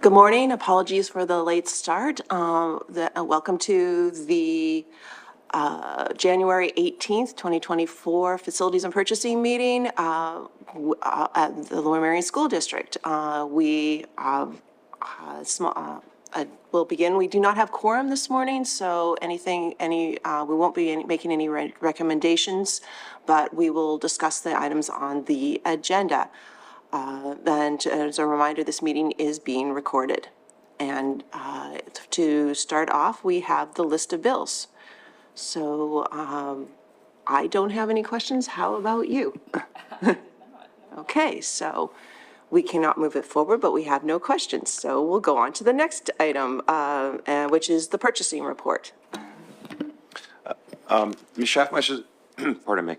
Good morning. Apologies for the late start. Welcome to the January 18th, 2024 Facilities and Purchasing Meeting at the Lower Merion School District. We will begin. We do not have quorum this morning, so we won't be making any recommendations, but we will discuss the items on the agenda. As a reminder, this meeting is being recorded. And to start off, we have the list of bills. So I don't have any questions. How about you? Okay, so we cannot move it forward, but we have no questions. So we'll go on to the next item, which is the purchasing report. Ms. Schaffmeister, pardon me.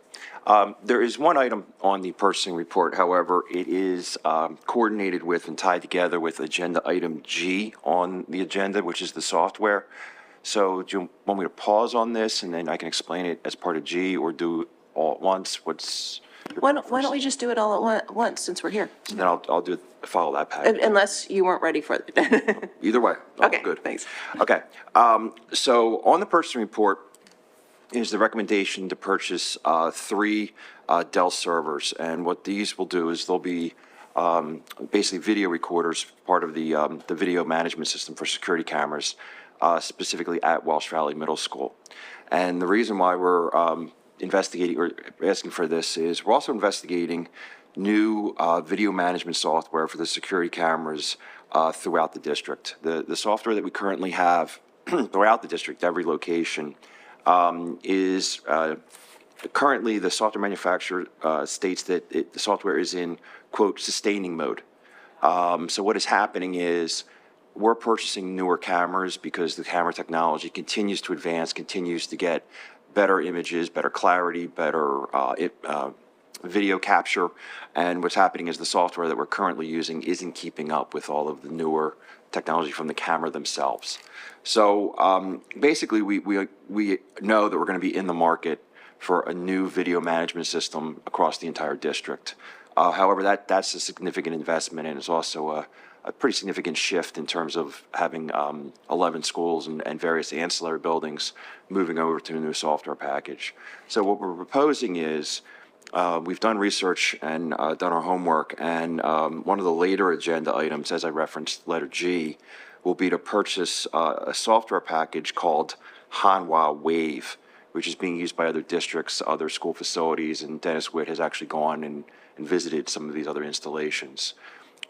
There is one item on the purchasing report. However, it is coordinated with and tied together with agenda item G on the agenda, which is the software. So do you want me to pause on this and then I can explain it as part of G, or do all at once? Why don't we just do it all at once since we're here? Then I'll follow that pattern. Unless you weren't ready for it. Either way. All Okay, good. thanks. Okay. So on the purchasing report is the recommendation to purchase 3 Dell servers. And what these will do is they'll be basically video recorders, part of the video management system for security cameras, specifically at Welsh Valley Middle School. And the reason why we're investigating or asking for this is we're also investigating new video management software for the security cameras throughout the district. The software that we currently have throughout the district, every location, is currently the software manufacturer states that the software is in, quote, sustaining mode. So what is happening is we're purchasing newer cameras because the camera technology continues to advance, continues to get better images, better clarity, better video capture. And what's happening is the software that we're currently using isn't keeping up with all of the newer technology from the camera themselves. So basically, we know that we're going to be in the market for a new video management system across the entire district. However, that's a significant investment, and it's also a pretty significant shift in terms of having 11 schools and various ancillary buildings moving over to a new software package. So what we're proposing is we've done research and done our homework, and one of the later agenda items, as I referenced, letter G, will be to purchase a software package called Hanwha Wave, which is being used by other districts, other school facilities, and Dennis Witt has actually gone and visited some of these other installations.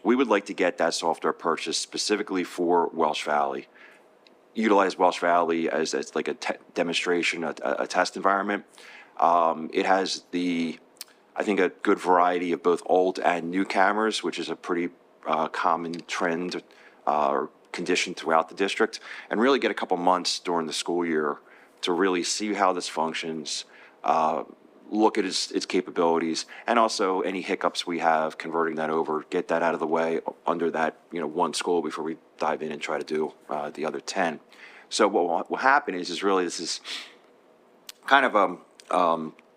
We would like to get that software purchased specifically for Welsh Valley, utilize Welsh Valley as like a demonstration, a test environment. It has I think, a good variety of both old and new cameras, which is a pretty common trend or condition throughout the district, and really get a couple months during the school year to really see how this functions, look at its capabilities, and also any hiccups we have converting that over, get that out of the way under that one school before we dive in and try to do the other 10. So what will happen is really this is kind of a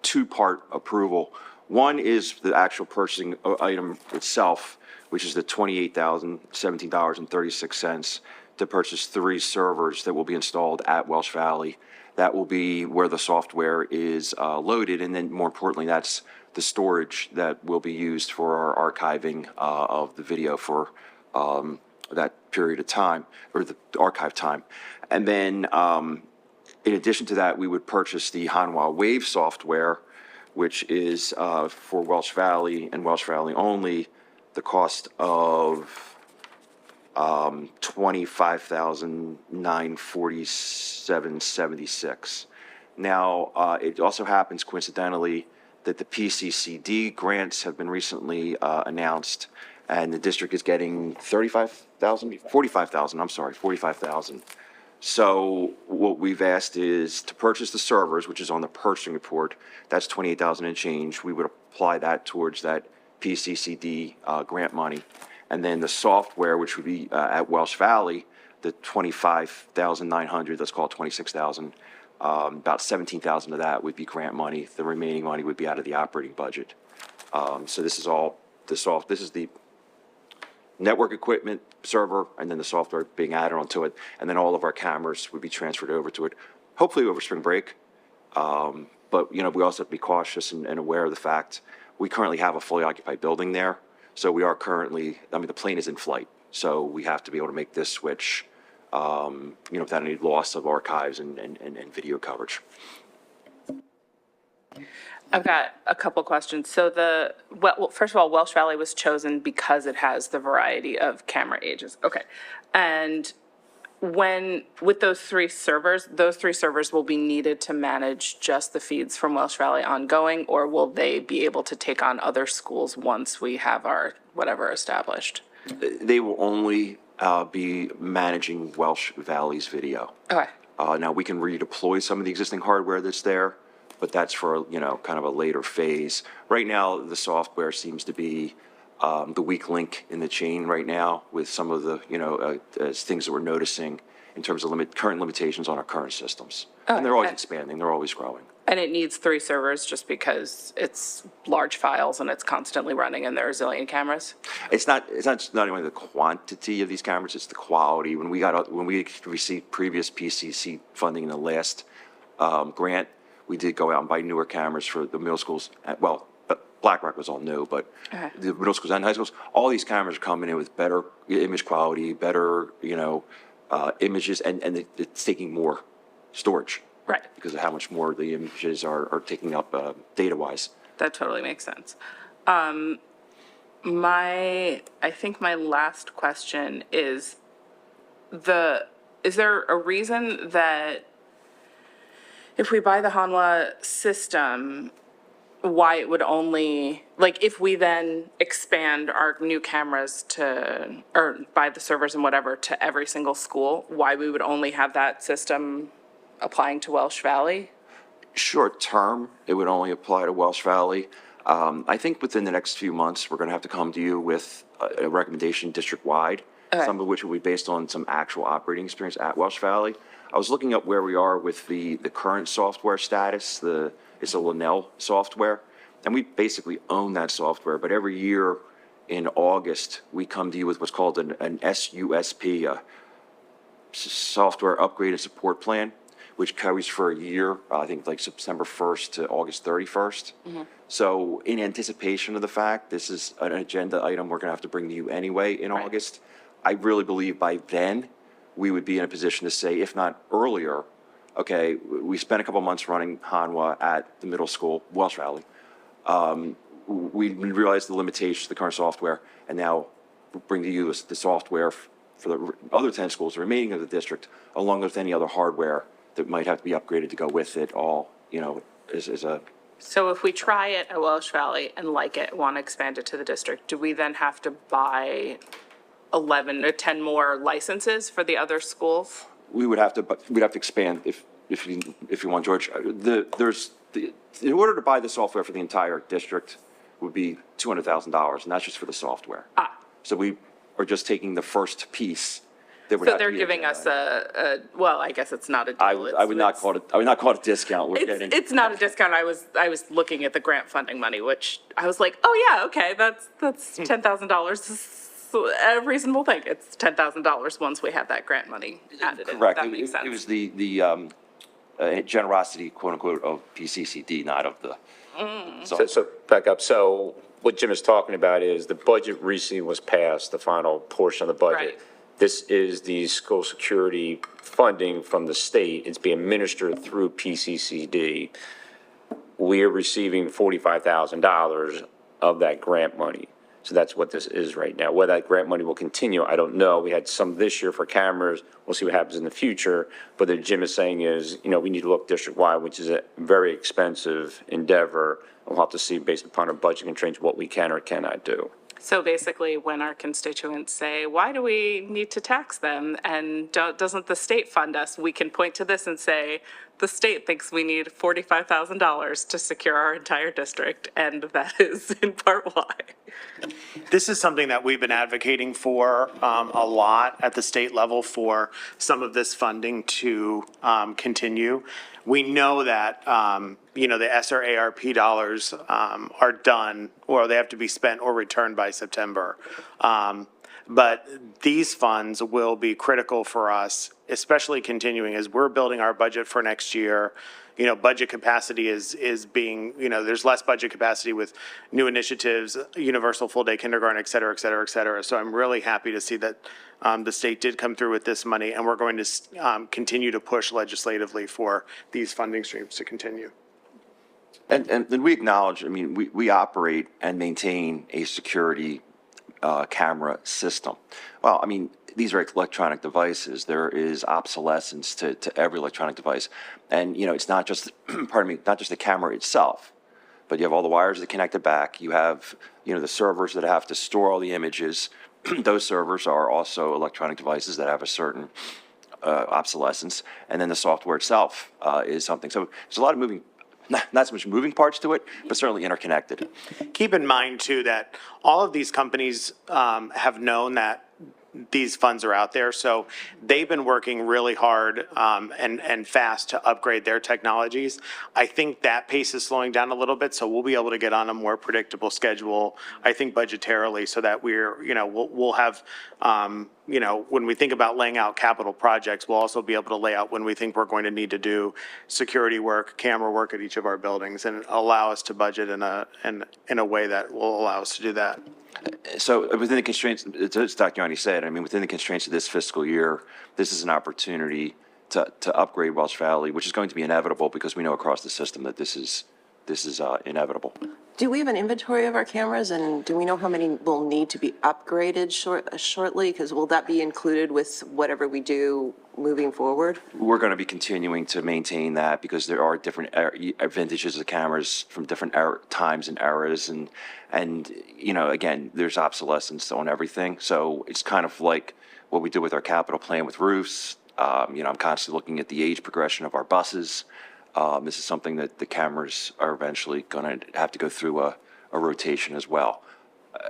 two-part approval. One is the actual purchasing item itself, which is the $28,017.36 to purchase 3 servers that will be installed at Welsh Valley. That will be where the software is loaded, and then more importantly, that's the storage that will be used for our archiving of the video for that period of time, or the archive time. And then in addition to that, we would purchase the Hanwha Wave software, which is for Welsh Valley and Welsh Valley only, the cost of $25,947.76. Now, it also happens coincidentally that the PCCD grants have been recently announced, and the district is getting $45,000. So what we've asked is to purchase the servers, which is on the purchasing report. That's $28,000 and change. We would apply that towards that PCCD grant money. And then the software, which would be at Welsh Valley, the $25,900, let's call it $26,000, about $17,000 of that would be grant money. The remaining money would be out of the operating budget. So this is all, this is the network equipment, server, and then the software being added onto it. And then all of our cameras would be transferred over to it, hopefully over spring break. But, we also have to be cautious and aware of the fact we currently have a fully occupied building there. So we are currently, the plane is in flight. So we have to be able to make this switch, without any loss of archives and video coverage. I've got a couple questions. So first of all, Welsh Valley was chosen because it has the variety of camera ages. Okay. And with those three servers will be needed to manage just the feeds from Welsh Valley ongoing, or will they be able to take on other schools once we have our whatever established? They will only be managing Welsh Valley's video. Okay. Now, we can redeploy some of the existing hardware that's there, but that's for, kind of a later phase. Right now, the software seems to be the weak link in the chain right now with some of the, things that we're noticing in terms of current limitations on our current systems. And they're always expanding, they're always growing. And it needs 3 servers just because it's large files and it's constantly running and there are a zillion cameras? It's not only the quantity of these cameras, it's the quality. When we received previous PCC funding in the last grant, we did go out and buy newer cameras for the middle schools. Black Rock was all new, but the middle schools and high schools, all these cameras are coming in with better image quality, better, images, and it's taking more storage. Right. Because of how much more the images are taking up data-wise. That totally makes sense. I think my last question is is there a reason that if we buy the Hanwha system, why it would only, if we then expand our new cameras or buy the servers and whatever to every single school, why we would only have that system applying to Welsh Valley? Short term, it would only apply to Welsh Valley. I think within the next few months, we're going to have to come to you with a recommendation district-wide, some of which will be based on some actual operating experience at Welsh Valley. I was looking up where we are with the current software status. It's a Linnell software, and we basically own that software. But every year in August, we come to you with what's called an SUSP, a software upgrade and support plan, which carries for a year, I think September 1st to August 31st. So in anticipation of the fact, this is an agenda item we're going to have to bring to you anyway in August. I really believe by then, we would be in a position to say, if not earlier, okay, we spent a couple months running Hanwha at the middle school, Welsh Valley. We realized the limitations of the current software, and now bring to you the software for the other 10 schools, the remaining of the district, along with any other hardware that might have to be upgraded to go with it all, is a... So if we try it at Welsh Valley and like it, want to expand it to the district, do we then have to buy 11 or 10 more licenses for the other schools? We'd have to expand if you want, George. In order to buy the software for the entire district would be $200,000, and that's just for the software. So we are just taking the first piece. So they're giving us well, I guess it's not a deal. I would not call it a discount. It's not a discount. I was looking at the grant funding money, which I was like, oh yeah, okay, that's $10,000. A reasonable thing. It's $10,000 once we have that grant money added in. Correct. That makes sense. It was the generosity, quote unquote, of PCCD, not of the. So back up. So what Jim is talking about is the budget recently was passed, the final portion of the budget. Right. This is the school security funding from the state. It's being administered through PCCD. We are receiving $45,000 of that grant money. So that's what this is right now. Whether that grant money will continue, I don't know. We had some this year for cameras. We'll see what happens in the future. But what Jim is saying is, we need to look district-wide, which is a very expensive endeavor. We'll have to see, based upon our budget constraints, what we can or cannot do. So basically, when our constituents say, why do we need to tax them? And doesn't the state fund us? We can point to this and say, the state thinks we need $45,000 to secure our entire district. And that is in part why. This is something that we've been advocating for a lot at the state level for some of this funding to continue. We know that, the ESSER ARP dollars are done, or they have to be spent or returned by September. But these funds will be critical for us, especially continuing as we're building our budget for next year. Budget capacity is being, there's less budget capacity with new initiatives, universal full-day kindergarten, et cetera, et cetera, et cetera. So I'm really happy to see that the state did come through with this money, and we're going to continue to push legislatively for these funding streams to continue. And we acknowledge, I mean, we operate and maintain a security camera system. Well, I mean, these are electronic devices. There is obsolescence to every electronic device. And, it's not just, pardon me, not just the camera itself, but you have all the wires that connect it back. You have, the servers that have to store all the images. Those servers are also electronic devices that have a certain obsolescence. And then the software itself is something. So there's a lot of not so much moving parts to it, but certainly interconnected. Keep in mind, too, that all of these companies have known that these funds are out there, so they've been working really hard and fast to upgrade their technologies. I think that pace is slowing down a little bit, so we'll be able to get on a more predictable schedule, I think budgetarily, so that we'll have, when we think about laying out capital projects, we'll also be able to lay out when we think we're going to need to do security work, camera work at each of our buildings, and allow us to budget in a way that will allow us to do that. So within the constraints, as Dr. Yanni said, I mean, within the constraints of this fiscal year, this is an opportunity to upgrade Welsh Valley, which is going to be inevitable because we know across the system that this is inevitable. Do we have an inventory of our cameras, and do we know how many will need to be upgraded shortly? Because will that be included with whatever we do moving forward? We're going to be continuing to maintain that because there are different vintages of cameras from different times and eras, and again, there's obsolescence on everything. So it's kind of like what we do with our capital plan with roofs. I'm constantly looking at the age progression of our buses. This is something that the cameras are eventually going to have to go through a rotation as well.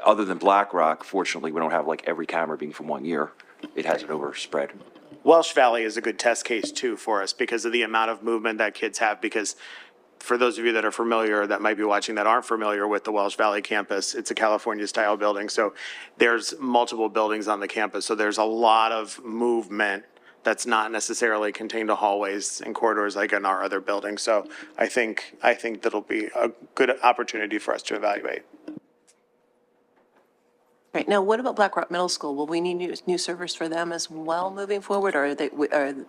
Other than BlackRock, fortunately, we don't have like every camera being from 1 year. It has an overspread. Welsh Valley is a good test case, too, for us because of the amount of movement that kids have. Because for those of you that are familiar, that might be watching, that aren't familiar with the Welsh Valley campus, it's a California-style building. So there's multiple buildings on the campus. So there's a lot of movement that's not necessarily contained to hallways and corridors like in our other buildings. So I think that'll be a good opportunity for us to evaluate. Right, now what about Black Rock Middle School? Will we need new servers for them as well moving forward, or The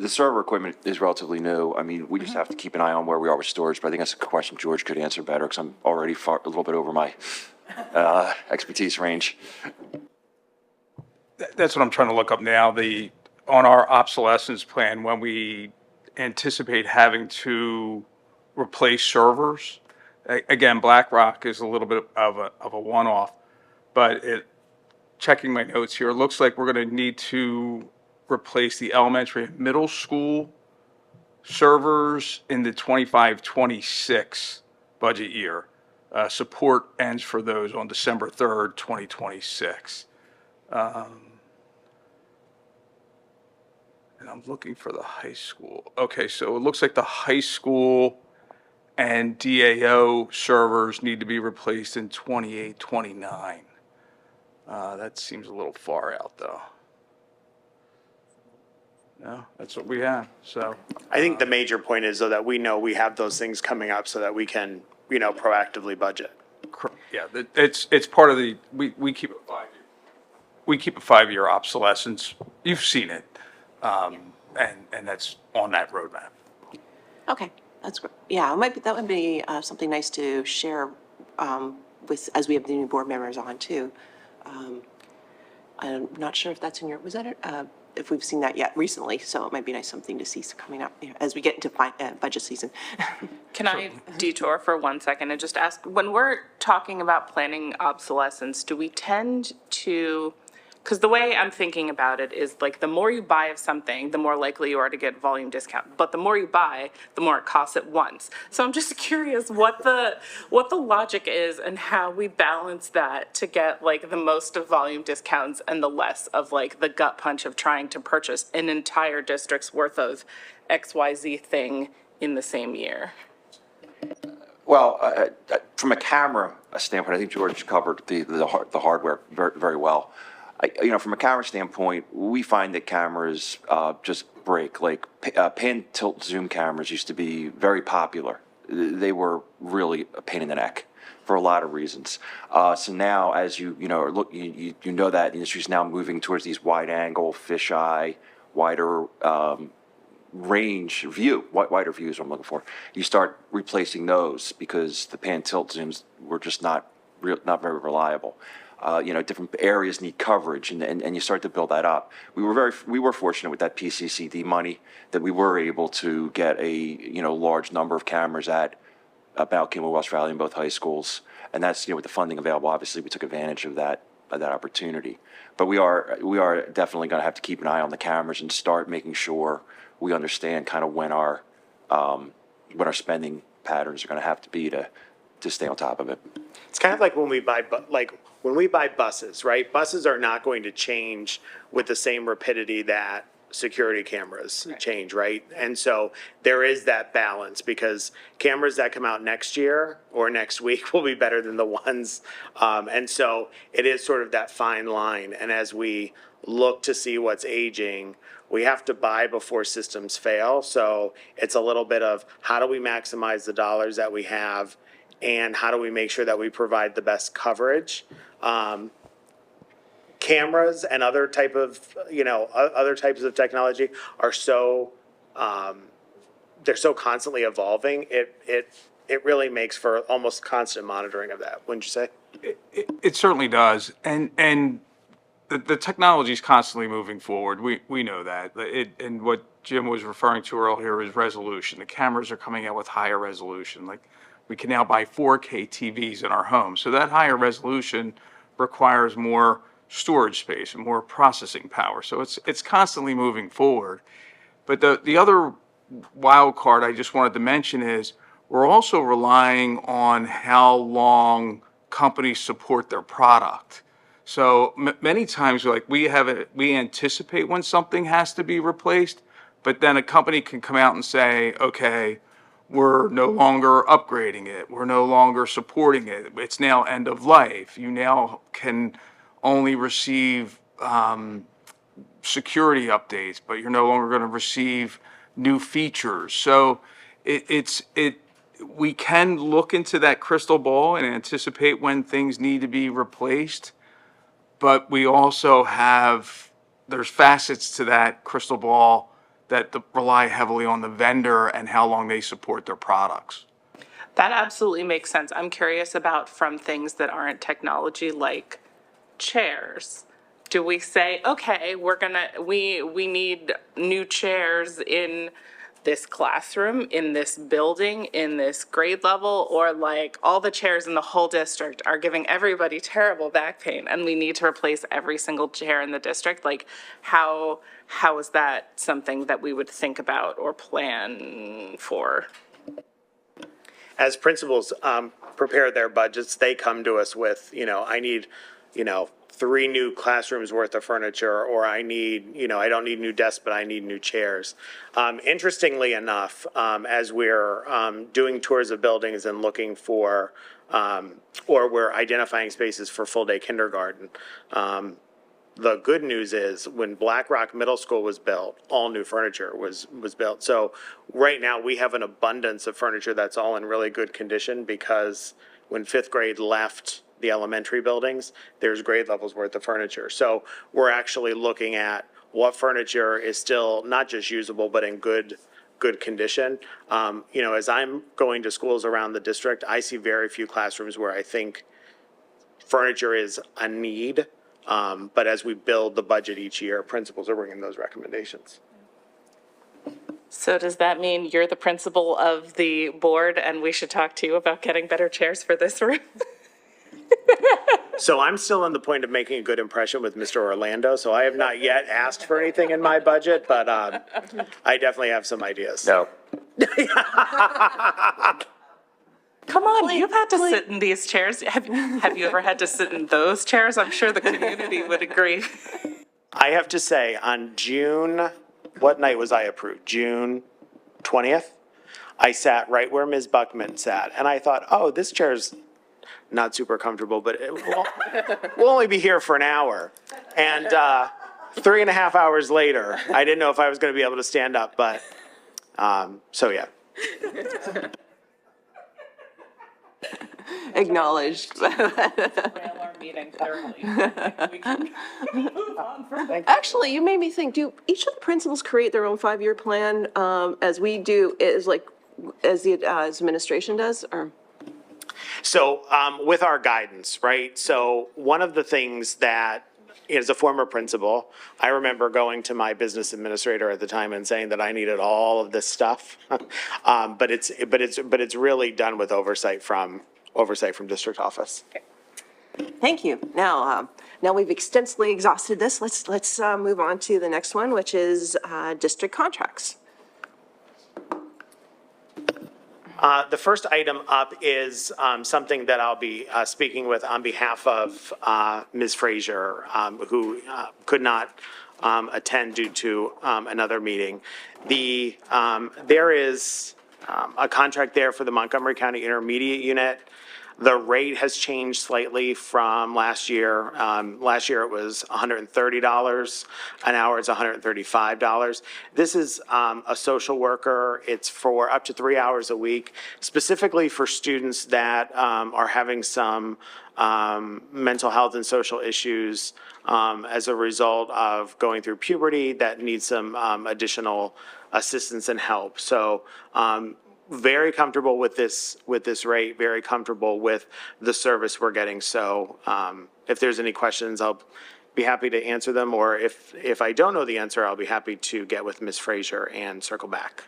server equipment is relatively new. I mean, we just have to keep an eye on where we are with storage, but I think that's a question George could answer better because I'm already a little bit over my expertise range. That's what I'm trying to look up now. On our obsolescence plan, when we anticipate having to replace servers, again, BlackRock is a little bit of a one-off, but checking my notes here, it looks like we're going to need to replace the elementary and middle school servers in the 25-26 budget year. Support ends for those on December 3rd, 2026. And I'm looking for the high school. Okay, so it looks like the high school and DAO servers need to be replaced in 28, 29. That seems a little far out, though. No, that's what we have, so. I think the major point is, though, that we know we have those things coming up so that we can, proactively budget. Yeah, it's part of we keep a 5-year. We keep a 5-year obsolescence. You've seen it. And that's on that roadmap. Okay, that's great. Yeah, that would be something nice to share with, as we have the new board members on too. I'm not sure if that's in your, if we've seen that yet recently, so it might be nice something to see coming up as we get into budget season. Can I detour for 1 second and just ask, when we're talking about planning obsolescence, do we tend to because the way I'm thinking about it is like the more you buy of something, the more likely you are to get volume discount. But the more you buy, the more it costs at once. So I'm just curious what the logic is and how we balance that to get like the most of volume discounts and the less of like the gut punch of trying to purchase an entire district's worth of XYZ thing in the same year. Well, from a camera standpoint, I think George covered the hardware very well. From a camera standpoint, we find that cameras just break. Like pan, tilt, zoom cameras used to be very popular. They were really a pain in the neck for a lot of reasons. So now, as you know that the industry is now moving towards these wide angle, fisheye, wider range view, wider views I'm looking for. You start replacing those because the pan tilt zooms were just not very reliable. Different areas need coverage, and you start to build that up. We were fortunate with that PCCD money that we were able to get a large number of cameras at Mount Kimball, West Valley, in both high schools, and that's with the funding available. Obviously, we took advantage of that opportunity. But we are definitely going to have to keep an eye on the cameras and start making sure we understand kind of when our spending patterns are going to have to be to stay on top of it. It's kind of like when we buy buses, right? Buses are not going to change with the same rapidity that security cameras change, right? And so there is that balance because cameras that come out next year or next week will be better than the ones. And so it is sort of that fine line. And as we look to see what's aging, we have to buy before systems fail. So it's a little bit of how do we maximize the dollars that we have and how do we make sure that we provide the best coverage? Cameras and other types of technology are so they're so constantly evolving. It really makes for almost constant monitoring of that, wouldn't you say? It certainly does, and the technology is constantly moving forward. We know that. And what Jim was referring to earlier is resolution. The cameras are coming out with higher resolution. Like we can now buy 4K TVs in our home. So that higher resolution requires more storage space and more processing power. So it's constantly moving forward. But the other wild card I just wanted to mention is we're also relying on how long companies support their product. So many times, like we anticipate when something has to be replaced, but then a company can come out and say, okay, we're no longer upgrading it. We're no longer supporting it. It's now end of life. You now can only receive security updates, but you're no longer going to receive new features. So we can look into that crystal ball and anticipate when things need to be replaced, but we also there's facets to that crystal ball that rely heavily on the vendor and how long they support their products. That absolutely makes sense. I'm curious about from things that aren't technology, like chairs. Do we say, okay, we need new chairs in this classroom, in this building, in this grade level, or like all the chairs in the whole district are giving everybody terrible back pain and we need to replace every single chair in the district? Like how is that something that we would think about or plan for? As principals prepare their budgets, they come to us with, I need, 3 new classrooms worth of furniture, or I need, I don't need new desks, but I need new chairs. Interestingly enough, as we're doing tours of buildings and looking for, or we're identifying spaces for full-day kindergarten, the good news is when Black Rock Middle School was built, all new furniture was built. So right now we have an abundance of furniture that's all in really good condition because when 5th grade left the elementary buildings, there's grade levels worth of furniture. So we're actually looking at what furniture is still not just usable, but in good condition. As I'm going to schools around the district, I see very few classrooms where I think furniture is a need. But as we build the budget each year, principals are bringing those recommendations. So does that mean you're the principal of the board and we should talk to you about getting better chairs for this room? So I'm still on the point of making a good impression with Mr. Orlando, so I have not yet asked for anything in my budget, but I definitely have some ideas. No. Come on, you've had to sit in these chairs. Have you ever had to sit in those chairs? I'm sure the community would agree. I have to say, on June, what night was I approved? June 20th? I sat right where Ms. Buckman sat, and I thought, oh, this chair's not super comfortable, but we'll only be here for an hour. And 3.5 hours later, I didn't know if I was going to be able to stand up, but, so yeah. Acknowledged. Our meeting thoroughly. Actually, you made me think, do each of the principals create their own 5-year plan, as we do, as the administration does, or? So with our guidance, right? So one of the things that, as a former principal, I remember going to my business administrator at the time and saying that I needed all of this stuff. But it's really done with oversight from district office. Thank you. Now we've extensively exhausted this. Let's move on to the next one, which is district contracts. The first item up is something that I'll be speaking with on behalf of Ms. Frazier, who could not attend due to another meeting. There is a contract there for the Montgomery County Intermediate Unit. The rate has changed slightly from last year. Last year it was $130 an hour. It's $135. This is a social worker. It's for up to 3 hours a week, specifically for students that are having some mental health and social issues as a result of going through puberty that need some additional assistance and help. So very comfortable with this rate, very comfortable with the service we're getting. So if there's any questions, I'll be happy to answer them, or if I don't know the answer, I'll be happy to get with Ms. Frazier and circle back.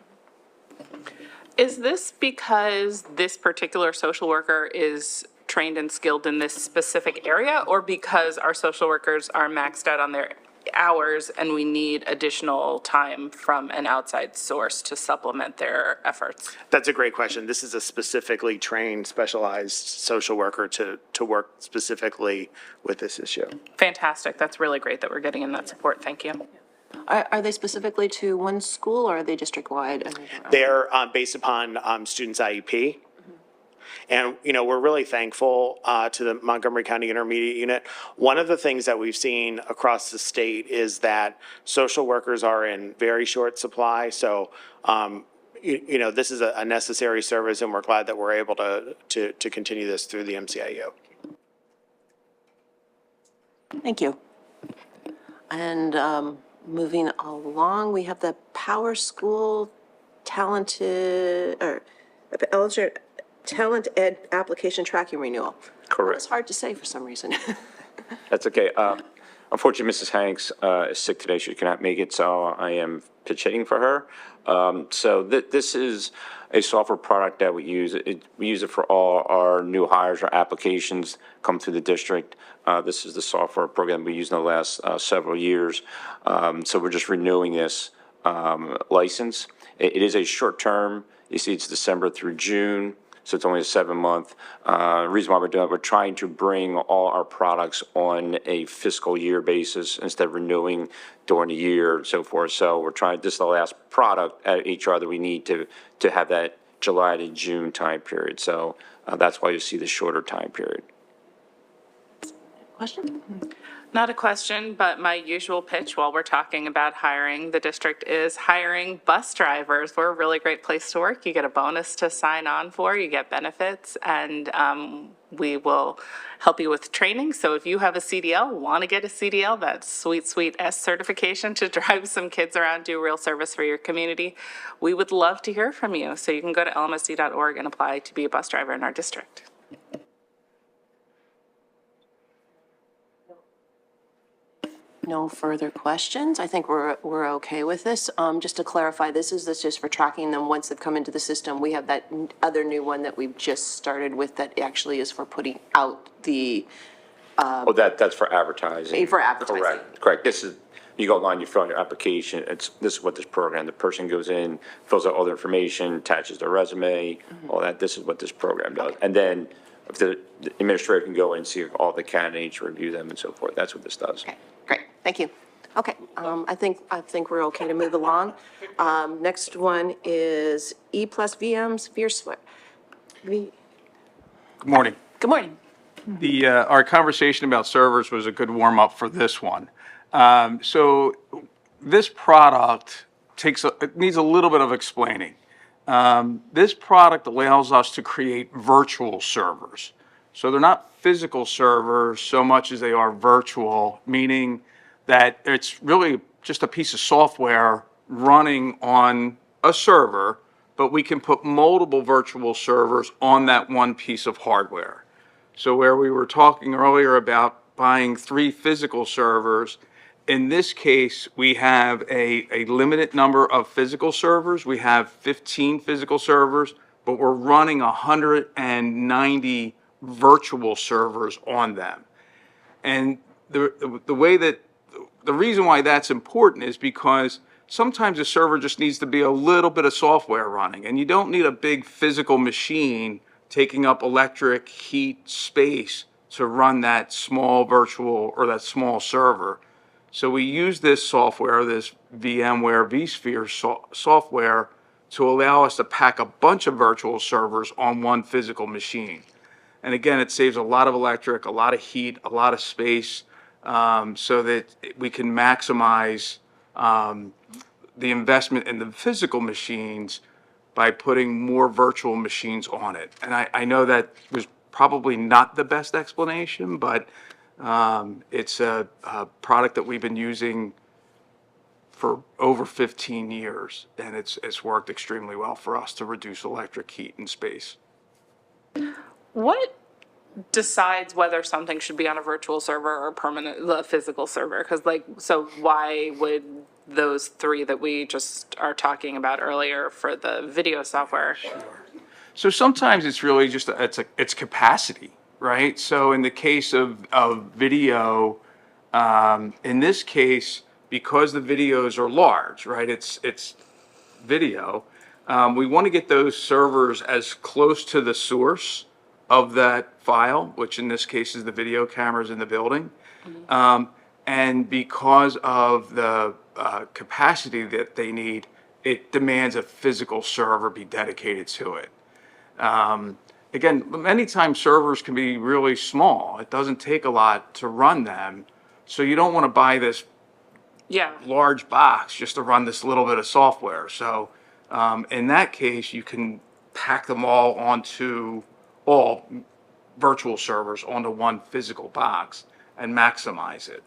Is this because this particular social worker is trained and skilled in this specific area, or because our social workers are maxed out on their hours and we need additional time from an outside source to supplement their efforts? That's a great question. This is a specifically trained, specialized social worker to work specifically with this issue. Fantastic. That's really great that we're getting in that support. Thank you. Are they specifically to one school, or are they district-wide? They're based upon students' IEP. And, we're really thankful to the Montgomery County Intermediate Unit. One of the things that we've seen across the state is that social workers are in very short supply. So, this is a necessary service, and we're glad that we're able to continue this through the MCIU. Thank you. And moving along, we have the Power School Talent Ed Application Tracking Renewal. Correct. It's hard to say for some reason. That's okay. Unfortunately, Mrs. Hanks is sick today. She cannot make it, so I am pitch hitting for her. So this is a software product that we use. We use it for all our new hires or applications come through the district. This is the software program we used in the last several years. So we're just renewing this license. It is a short term. You see, it's December through June. So it's only a 7-month. The reason why we're doing it, we're trying to bring all our products on a fiscal year basis instead of renewing during the year and so forth. So we're trying, this is the last product at HR that we need to have that July to June time period. So that's why you see the shorter time period. Question? Not a question, but my usual pitch while we're talking about hiring the district is hiring bus drivers. We're a really great place to work. You get a bonus to sign on for, you get benefits, and we will help you with training. So if you have a CDL, want to get a CDL, that sweet S certification to drive some kids around, do real service for your community, we would love to hear from you. So you can go to lmsd.org and apply to be a bus driver in our district. No further questions. I think we're okay with this. Just to clarify, this just for tracking them once they've come into the system. We have that other new one that we've just started with that actually is for putting out the Oh, that's for advertising. For advertising. Correct. This is, you go online, you fill out your application, this is what this program, the person goes in, fills out all the information, attaches their resume, all that, this is what this program does. And then if the administrator can go and see all the candidates, review them and so forth, that's what this does. Okay, great, thank you. Okay, I think we're okay to move along. Next one is E plus VMs, Good morning. Good morning. Our conversation about servers was a good warm-up for this one. So this product it needs a little bit of explaining. This product allows us to create virtual servers. So they're not physical servers so much as they are virtual, meaning that it's really just a piece of software running on a server, but we can put multiple virtual servers on that one piece of hardware. So where we were talking earlier about buying 3 physical servers, in this case, we have a limited number of physical servers. We have 15 physical servers, but we're running 190 virtual servers on them. And the reason why that's important is because sometimes a server just needs to be a little bit of software running, and you don't need a big physical machine taking up electric, heat, space to run that small virtual or that small server. So we use this software, this VMware vSphere software, to allow us to pack a bunch of virtual servers on one physical machine. And again, it saves a lot of electric, a lot of heat, a lot of space, so that we can maximize the investment in the physical machines by putting more virtual machines on it. And I know that was probably not the best explanation, but it's a product that we've been using for over 15 years, and it's worked extremely well for us to reduce electric, heat, and space. What decides whether something should be on a virtual server or a physical server? Because so why would those 3 that we just are talking about earlier for the video software? So sometimes it's really just it's capacity, right? So in the case of video, in this case, because the videos are large, right? It's video. We want to get those servers as close to the source of that file, which in this case is the video cameras in the building. And because of the capacity that they need, it demands a physical server be dedicated to it. Again, many times servers can be really small. It doesn't take a lot to run them. So you don't want to buy this large box just to run this little bit of software. So in that case, you can pack them all virtual servers onto one physical box and maximize it.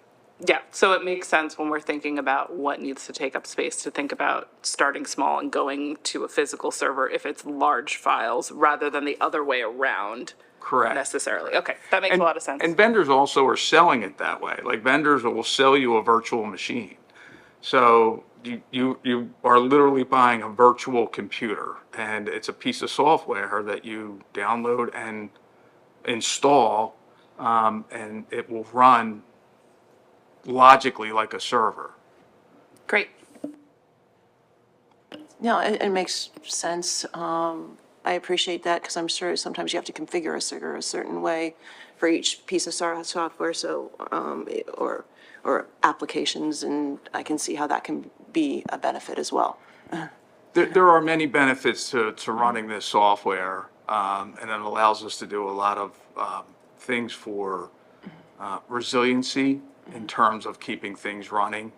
Yeah, so it makes sense when we're thinking about what needs to take up space to think about starting small and going to a physical server if it's large files rather than the other way around. Correct. Necessarily. Okay, that makes a lot of sense. And vendors also are selling it that way. Like vendors will sell you a virtual machine. So you are literally buying a virtual computer, and it's a piece of software that you download and install, and it will run logically like a server. Great. No, it makes sense. I appreciate that because I'm sure sometimes you have to configure a server a certain way for each piece of software, so, or applications, and I can see how that can be a benefit as well. There are many benefits to running this software, and it allows us to do a lot of things for resiliency in terms of keeping things running.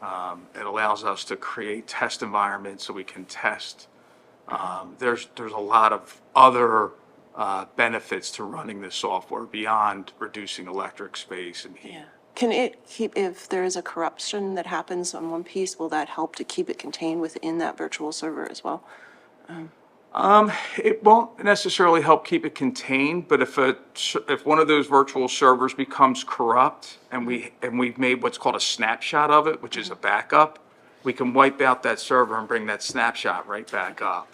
It allows us to create test environments so we can test. There's a lot of other benefits to running this software beyond reducing electric space and heat. Yeah. Can it keep, if there is a corruption that happens on one piece, will that help to keep it contained within that virtual server as well? It won't necessarily help keep it contained, but if one of those virtual servers becomes corrupt and we've made what's called a snapshot of it, which is a backup, we can wipe out that server and bring that snapshot right back up.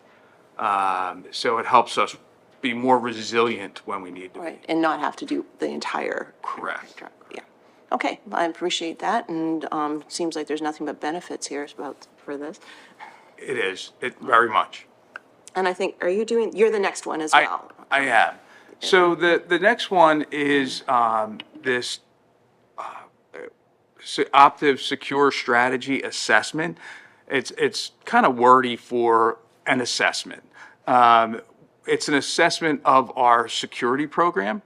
So it helps us be more resilient when we need to be. Right, and not have to do the entire. Correct. Yeah. Okay, I appreciate that, and seems like there's nothing but benefits here for this. It is, it very much. And I think, you're the next one as well. I am. So the next one is this Optive Secure Strategy Assessment. It's kind of wordy for an assessment. It's an assessment of our security program.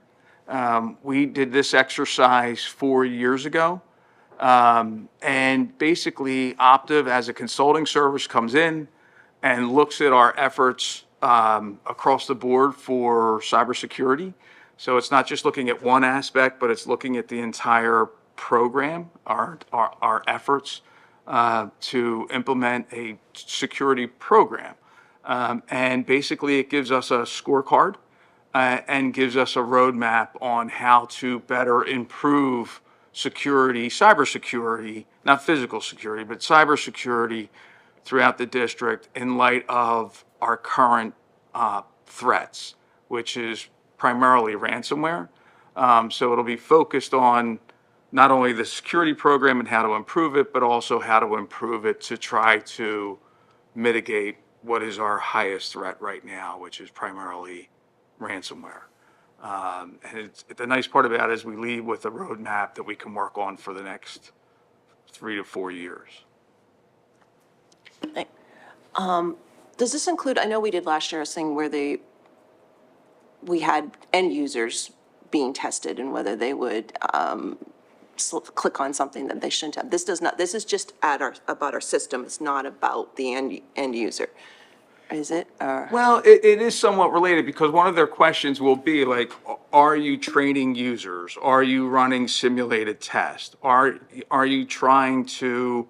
We did this exercise 4 years ago. And basically, Optive, as a consulting service, comes in and looks at our efforts across the board for cybersecurity. So it's not just looking at one aspect, but it's looking at the entire program, our efforts to implement a security program. And basically, it gives us a scorecard and gives us a roadmap on how to better improve security, cybersecurity, not physical security, but cybersecurity throughout the district in light of our current threats, which is primarily ransomware. So it'll be focused on not only the security program and how to improve it, but also how to improve it to try to mitigate what is our highest threat right now, which is primarily ransomware. And the nice part about it is we leave with a roadmap that we can work on for the next 3 to 4 years. Does this include, I know we did last year a thing where we had end users being tested and whether they would click on something that they shouldn't have. This does not, this is just about our system. It's not about the end user. Is it? Or? Well, it is somewhat related because one of their questions will be like, are you training users? Are you running simulated tests? Are you trying to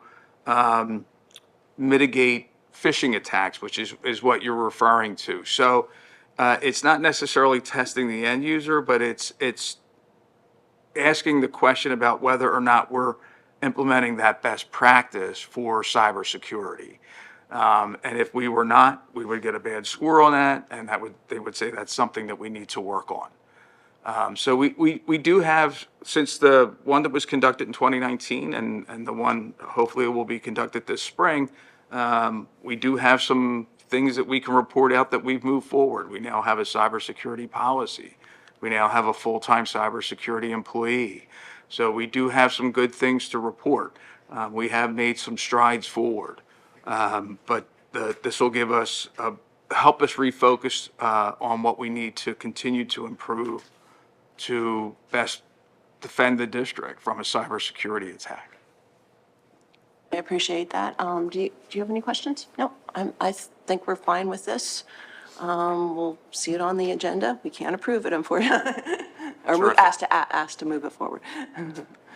mitigate phishing attacks, which is what you're referring to? So it's not necessarily testing the end user, but it's asking the question about whether or not we're implementing that best practice for cybersecurity. And if we were not, we would get a bad score on that, and they would say that's something that we need to work on. So we do have, since the one that was conducted in 2019 and the one hopefully will be conducted this spring, we do have some things that we can report out that we've moved forward. We now have a cybersecurity policy. We now have a full-time cybersecurity employee. So we do have some good things to report. We have made some strides forward. But this will give us, help us refocus on what we need to continue to improve to best defend the district from a cybersecurity attack. I appreciate that. Do you have any questions? No, I think we're fine with this. We'll see it on the agenda. We can't approve it, unfortunately. Or Terrific. ask to move it forward.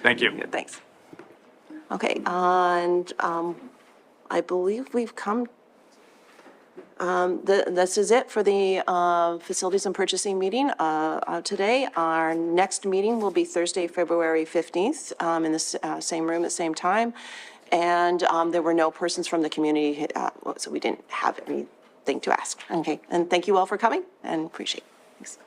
Thank you. Good, thanks. Okay, and I believe we've come, this is it for the Facilities and Purchasing meeting today. Our next meeting will be Thursday, February 15th, in the same room at the same time. And there were no persons from the community, so we didn't have anything to ask. Okay, and thank you all for coming and appreciate it. Thanks.